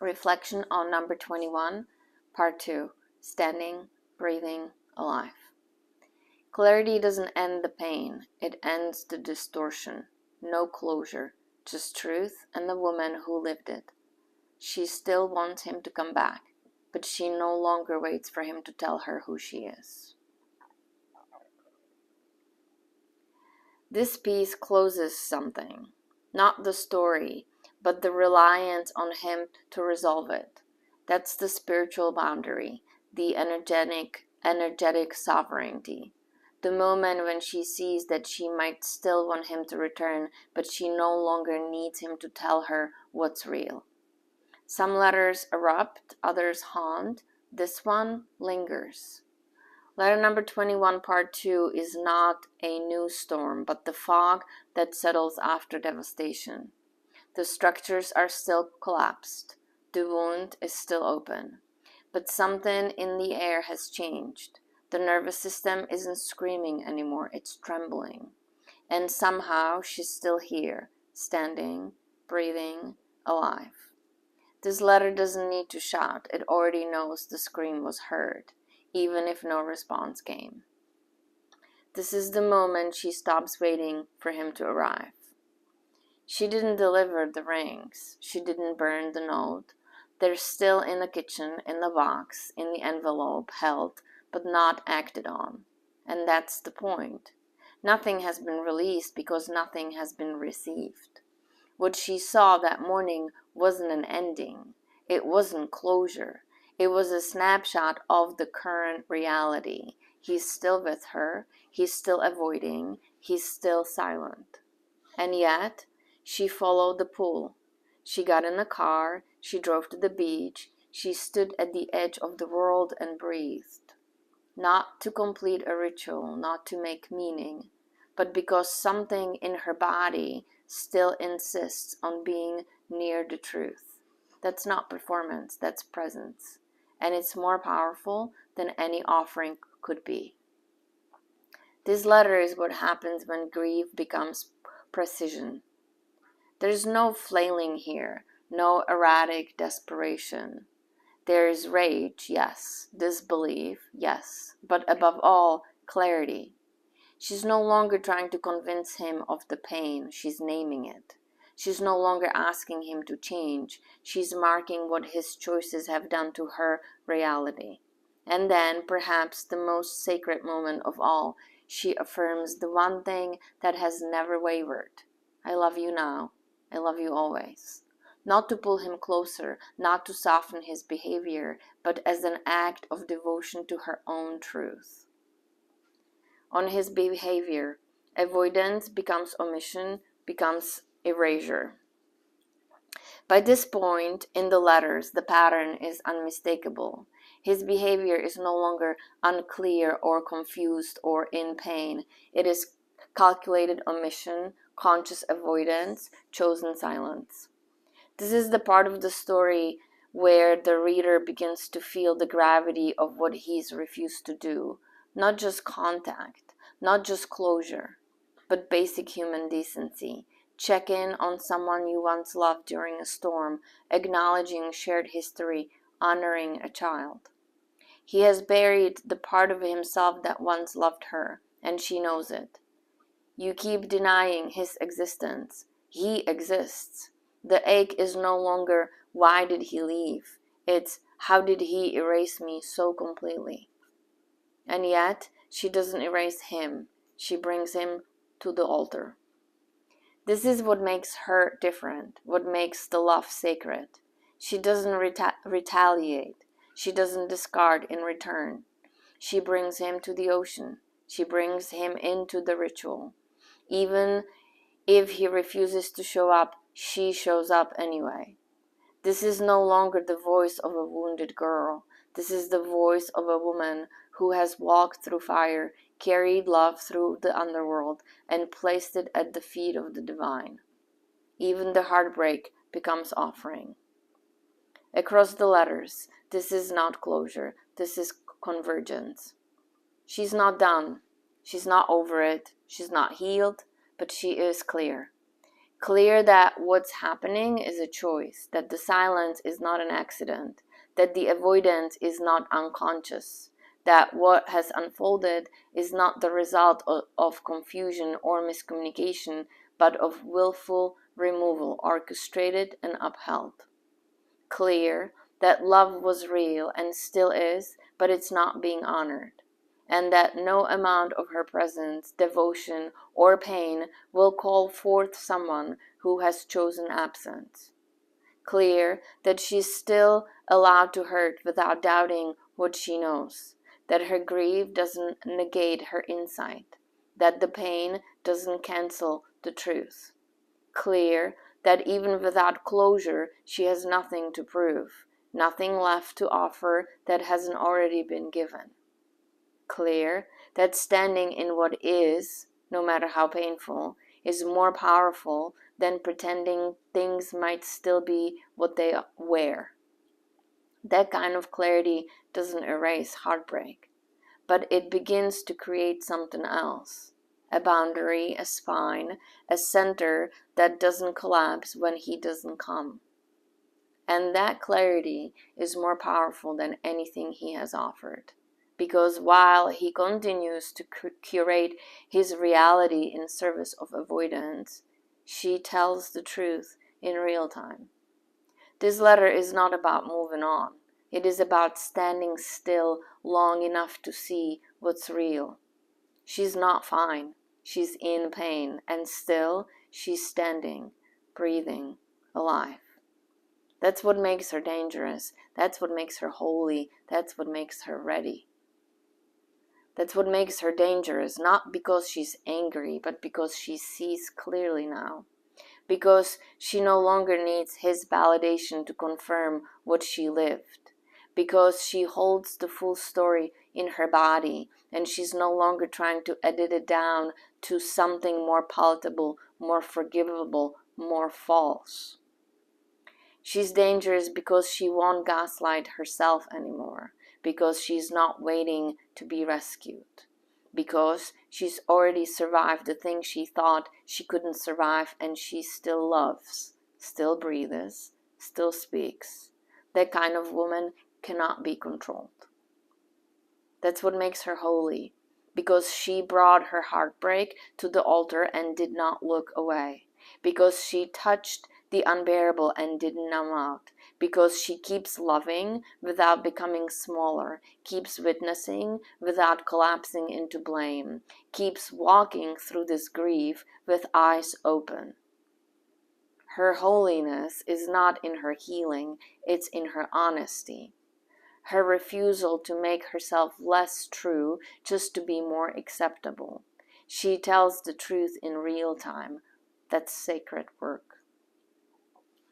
Reflection on number 21, part 2, standing, breathing, alive. Clarity doesn't end the pain, it ends the distortion. No closure, just truth and the woman who lived it. She still wants him to come back, but she no longer waits for him to tell her who she is. This piece closes something, not the story, but the reliance on him to resolve it. That's the spiritual boundary, the energetic sovereignty. The moment when she sees that she might still want him to return, but she no longer needs him to tell her what's real. Some letters erupt, others haunt. This one lingers. Letter number 21, part 2, is not a new storm, but the fog that settles after devastation. The structures are still collapsed. The wound is still open. But something in the air has changed. The nervous system isn't screaming anymore, it's trembling. And somehow she's still here, standing, breathing, alive. This letter doesn't need to shout, it already knows the scream was heard, even if no response came. This is the moment she stops waiting for him to arrive. She didn't deliver the rings. She didn't burn the note. They're still in the kitchen, in the box, in the envelope, held, but not acted on. And that's the point. Nothing has been released because nothing has been received. What she saw that morning wasn't an ending. It wasn't closure. It was a snapshot of the current reality. He's still with her. He's still avoiding. He's still silent. And yet, she followed the pull. She got in the car. She drove to the beach. She stood at the edge of the world and breathed. Not to complete a ritual, not to make meaning, but because something in her body still insists on being near the truth. That's not performance, that's presence. And it's more powerful than any offering could be. This letter is what happens when grief becomes precision. There's no flailing here, no erratic desperation. There is rage, yes, disbelief, yes, but above all, clarity. She's no longer trying to convince him of the pain, she's naming it. She's no longer asking him to change, she's marking what his choices have done to her reality. And then, perhaps the most sacred moment of all, she affirms the one thing that has never wavered. I love you now, I love you always. Not to pull him closer, not to soften his behavior, but as an act of devotion to her own truth. On his behavior, avoidance becomes omission, becomes erasure. By this point in the letters, the pattern is unmistakable. His behavior is no longer unclear or confused or in pain. It is calculated omission, conscious avoidance, chosen silence. This is the part of the story where the reader begins to feel the gravity of what he's refused to do. Not just contact, not just closure, but basic human decency. Check in on someone you once loved during a storm, acknowledging shared history, honoring a child. He has buried the part of himself that once loved her, and she knows it. You keep denying his existence. He exists. The ache is no longer, why did he leave? It's, how did he erase me so completely? And yet, she doesn't erase him. She brings him to the altar. This is what makes her different, what makes the love sacred. She doesn't retaliate. She doesn't discard in return. She brings him to the ocean. She brings him into the ritual. Even if he refuses to show up, she shows up anyway. This is no longer the voice of a wounded girl. This is the voice of a woman who has walked through fire, carried love through the underworld, and placed it at the feet of the divine. Even the heartbreak becomes offering. Across the letters, this is not closure, this is convergence. She's not done. She's not over it. She's not healed, but she is clear. Clear that what's happening is a choice, that the silence is not an accident, that the avoidance is not unconscious, that what has unfolded is not the result of confusion or miscommunication, but of willful removal, orchestrated and upheld. Clear that love was real and still is, but it's not being honored, and that no amount of her presence, devotion, or pain will call forth someone who has chosen absence. Clear that she's still allowed to hurt without doubting what she knows, that her grief doesn't negate her insight, that the pain doesn't cancel the truth. Clear that even without closure, she has nothing to prove, nothing left to offer that hasn't already been given. Clear that standing in what is, no matter how painful, is more powerful than pretending things might still be what they were. That kind of clarity doesn't erase heartbreak, but it begins to create something else. A boundary, a spine, a center that doesn't collapse when he doesn't come. And that clarity is more powerful than anything he has offered. Because while he continues to curate his reality in service of avoidance, she tells the truth in real time. This letter is not about moving on. It is about standing still long enough to see what's real. She's not fine. She's in pain, and still she's standing, breathing, alive. That's what makes her dangerous. That's what makes her holy. That's what makes her ready. That's what makes her dangerous, not because she's angry, but because she sees clearly now. Because she no longer needs his validation to confirm what she lived. Because she holds the full story in her body, and she's no longer trying to edit it down to something more palatable, more forgivable, more false. She's dangerous because she won't gaslight herself anymore, because she's not waiting to be rescued, because she's already survived the thing she thought she couldn't survive, and she still loves, still breathes, still speaks. That kind of woman cannot be controlled. That's what makes her holy, because she brought her heartbreak to the altar and did not look away, because she touched the unbearable and didn't numb out, because she keeps loving without becoming smaller, keeps witnessing without collapsing into blame, keeps walking through this grief with eyes open. Her holiness is not in her healing, it's in her honesty. Her refusal to make herself less true just to be more acceptable. She tells the truth in real time. That's sacred work.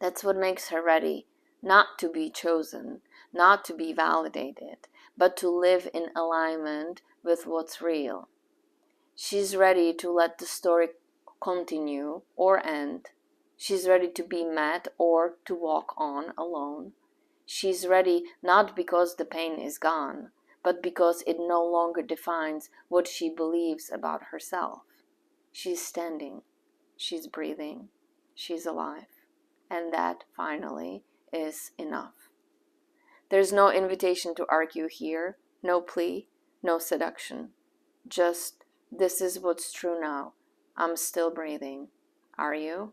That's what makes her ready, not to be chosen, not to be validated, but to live in alignment with what's real. She's ready to let the story continue or end. She's ready to be met or to walk on alone. She's ready not because the pain is gone, but because it no longer defines what she believes about herself. She's standing, she's breathing, she's alive. And that, finally, is enough. There's no invitation to argue here, no plea, no seduction. Just, this is what's true now. I'm still breathing. Are you?